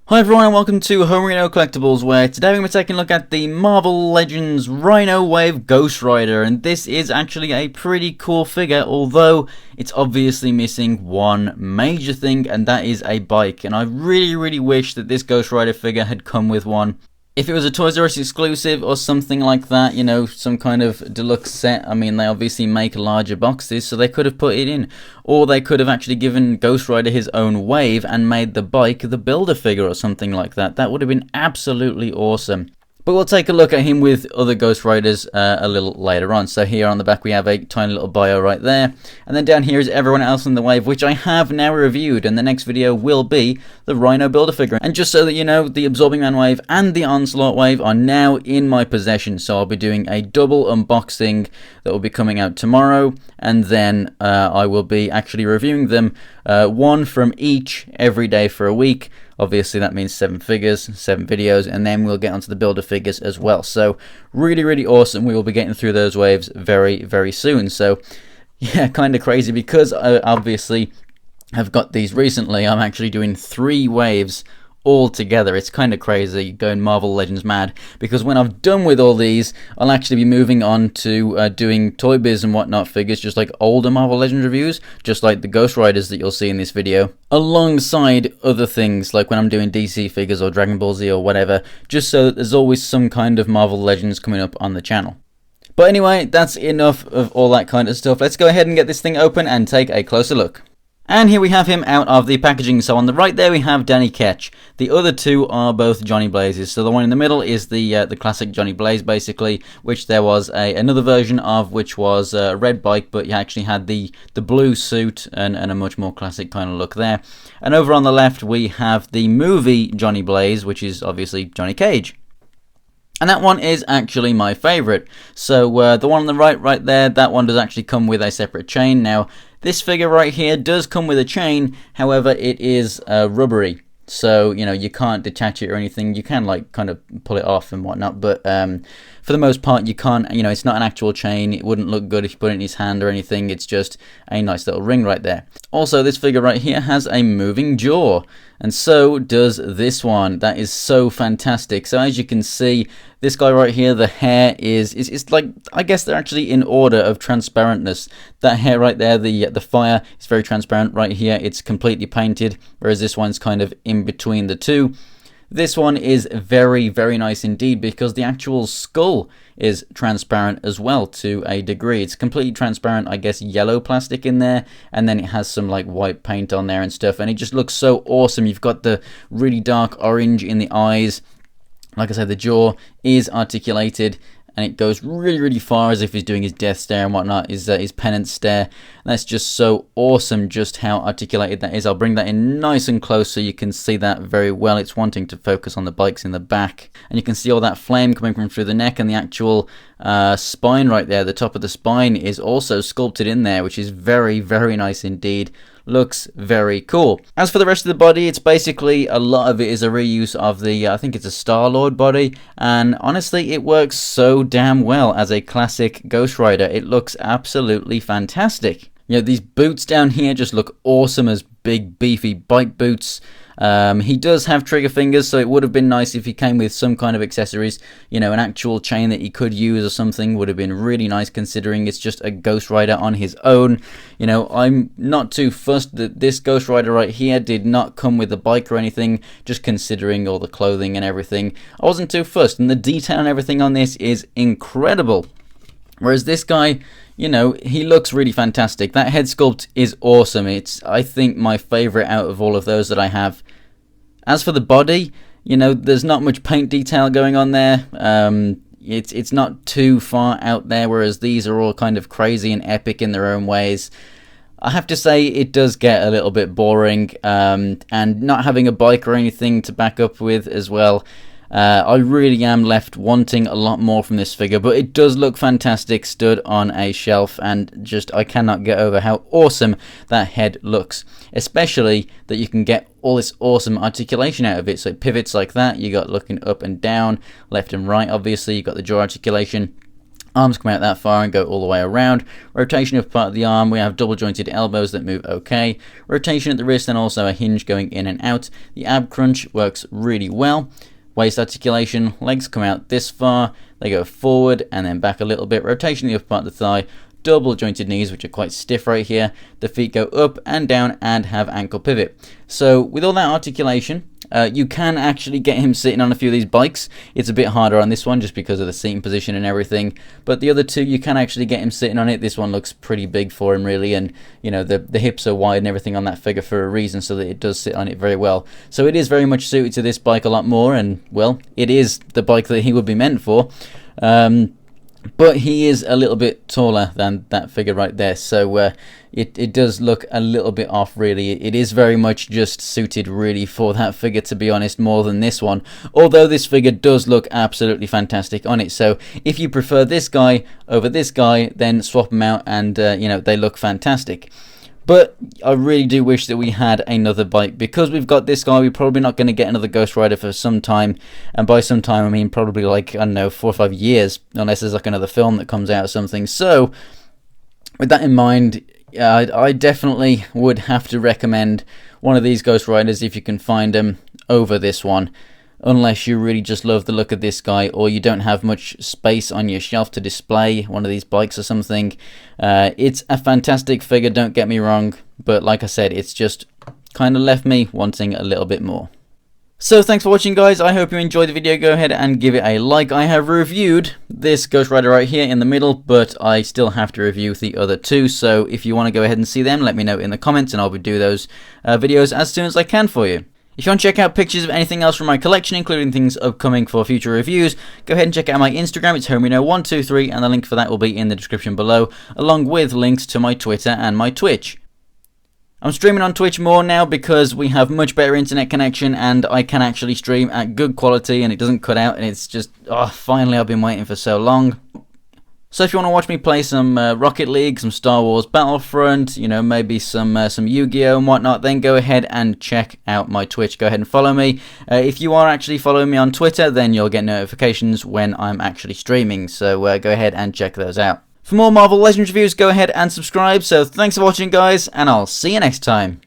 Hi everyone and welcome to Homerino Collectibles, where today we're going to be taking a look at the Marvel Legends Rhino Wave Ghost Rider, and this is actually a pretty cool figure, although it's obviously missing one major thing, and that is a bike. And I really wish that this Ghost Rider figure had come with one. If it was a Toys R Us exclusive or something like that, you know, some kind of deluxe set, I mean, they obviously make larger boxes, so they could have put it in. Or they could have actually given Ghost Rider his own wave and made the bike the Build-A-Figure or something like that. That would have been absolutely awesome. But we'll take a look at him with other Ghost Riders a little later on. So here on the back we have a tiny little bio right there. And then down here is everyone else in the wave, which I have now reviewed. And the next video will be the Rhino Build-A-Figure. And just so that you know, the Absorbing Man wave and the Onslaught wave are now in my possession. So I'll be doing a double unboxing that will be coming out tomorrow. And then I will be actually reviewing them, one from each every day for a week. Obviously that means 7 figures, 7 videos, and then we'll get onto the Build-A-Figures as well. So really awesome. We will be getting through those waves very soon. So yeah, kind of crazy because I obviously have got these recently. I'm actually doing 3 waves all together. It's kind of crazy going Marvel Legends mad, because when I've done with all these, I'll actually be moving on to doing Toy Biz and whatnot figures, just like older Marvel Legends reviews, just like the Ghost Riders that you'll see in this video, alongside other things like when I'm doing DC figures or Dragon Ball Z or whatever, just so that there's always some kind of Marvel Legends coming up on the channel. But anyway, that's enough of all that kind of stuff. Let's go ahead and get this thing open and take a closer look. And here we have him out of the packaging. So on the right there we have Danny Ketch. The other two are both Johnny Blazes. So the one in the middle is the classic Johnny Blaze, basically, which there was another version of, which was a red bike, but you actually had the blue suit and a much more classic kind of look there. And over on the left we have the movie Johnny Blaze, which is obviously Johnny Cage. And that one is actually my favourite. So the one on the right there, that one does actually come with a separate chain. Now, this figure right here does come with a chain, however, it is rubbery. So, you know, you can't detach it or anything. You can, like, kind of pull it off and whatnot, but for the most part, you can't, you know, it's not an actual chain. It wouldn't look good if you put it in his hand or anything. It's just a nice little ring right there. Also, this figure right here has a moving jaw, and so does this one. That is so fantastic. So as you can see, this guy right here, the hair is like, I guess they're actually in order of transparentness. That hair right there, the fire, is very transparent. Right here, it's completely painted, whereas this one's kind of in between the two. This one is very nice indeed, because the actual skull is transparent as well to a degree. It's completely transparent, I guess, yellow plastic in there, and then it has some like white paint on there and stuff, and it just looks so awesome. You've got the really dark orange in the eyes. Like I said, the jaw is articulated, and it goes really far, as if he's doing his death stare and whatnot, his penance stare. And that's just so awesome, just how articulated that is. I'll bring that in nice and close so you can see that very well. It's wanting to focus on the bikes in the back. And you can see all that flame coming from through the neck, and the actual spine right there, the top of the spine, is also sculpted in there, which is very nice indeed. Looks very cool. As for the rest of the body, it's basically, a lot of it is a reuse of the, I think it's a Star-Lord body, and honestly it works so damn well as a classic Ghost Rider. It looks absolutely fantastic. You know, these boots down here just look awesome as big beefy bike boots. He does have trigger fingers, so it would have been nice if he came with some kind of accessories. You know, an actual chain that he could use or something would have been really nice, considering it's just a Ghost Rider on his own. You know, I'm not too fussed that this Ghost Rider right here did not come with a bike or anything, just considering all the clothing and everything. I wasn't too fussed, and the detail and everything on this is incredible. Whereas this guy, you know, he looks really fantastic. That head sculpt is awesome. It's, I think, my favourite out of all of those that I have. As for the body, you know, there's not much paint detail going on there. It's not too far out there, whereas these are all kind of crazy and epic in their own ways. I have to say it does get a little bit boring, and not having a bike or anything to back up with as well. I really am left wanting a lot more from this figure, but it does look fantastic stood on a shelf, and just, I cannot get over how awesome that head looks, especially that you can get all this awesome articulation out of it. So it pivots like that, you got looking up and down, left and right, obviously you got the jaw articulation. Arms come out that far and go all the way around. Rotation of part of the arm, we have double jointed elbows that move okay. Rotation at the wrist and also a hinge going in and out. The ab crunch works really well. Waist articulation, legs come out this far, they go forward and then back a little bit. Rotation of the upper part of the thigh. Double jointed knees, which are quite stiff right here. The feet go up and down and have ankle pivot. So with all that articulation, you can actually get him sitting on a few of these bikes. It's a bit harder on this one just because of the seating position and everything, but the other two you can actually get him sitting on it. This one looks pretty big for him really, and you know the hips are wide and everything on that figure for a reason, so that it does sit on it very well. So it is very much suited to this bike a lot more, and well, it is the bike that he would be meant for. But he is a little bit taller than that figure right there, so it does look a little bit off really. It is very much just suited really for that figure, to be honest, more than this one, although this figure does look absolutely fantastic on it. So if you prefer this guy over this guy, then swap them out and you know, they look fantastic. But I really do wish that we had another bike. Because we've got this guy, we're probably not going to get another Ghost Rider for some time. And by some time, I mean probably like, I don't know, 4 or 5 years. Unless there's like another film that comes out or something. So, with that in mind, I definitely would have to recommend one of these Ghost Riders if you can find them over this one. Unless you really just love the look of this guy, or you don't have much space on your shelf to display one of these bikes or something. It's a fantastic figure, don't get me wrong, but like I said, it's just kind of left me wanting a little bit more. So thanks for watching, guys. I hope you enjoyed the video. Go ahead and give it a like. I have reviewed this Ghost Rider right here in the middle, but I still have to review the other two. So if you want to go ahead and see them, let me know in the comments and I'll do those videos as soon as I can for you. If you want to check out pictures of anything else from my collection, including things upcoming for future reviews, go ahead and check out my Instagram. It's Homerino123, and the link for that will be in the description below, along with links to my Twitter and my Twitch. I'm streaming on Twitch more now because we have much better internet connection, and I can actually stream at good quality, and it doesn't cut out, and it's just, oh, finally, I've been waiting for so long. So if you want to watch me play some Rocket League, some Star Wars Battlefront, you know, maybe some Yu-Gi-Oh and whatnot, then go ahead and check out my Twitch. Go ahead and follow me. If you are actually following me on Twitter, then you'll get notifications when I'm actually streaming. So go ahead and check those out. For more Marvel Legends reviews, go ahead and subscribe. So thanks for watching, guys, and I'll see you next time.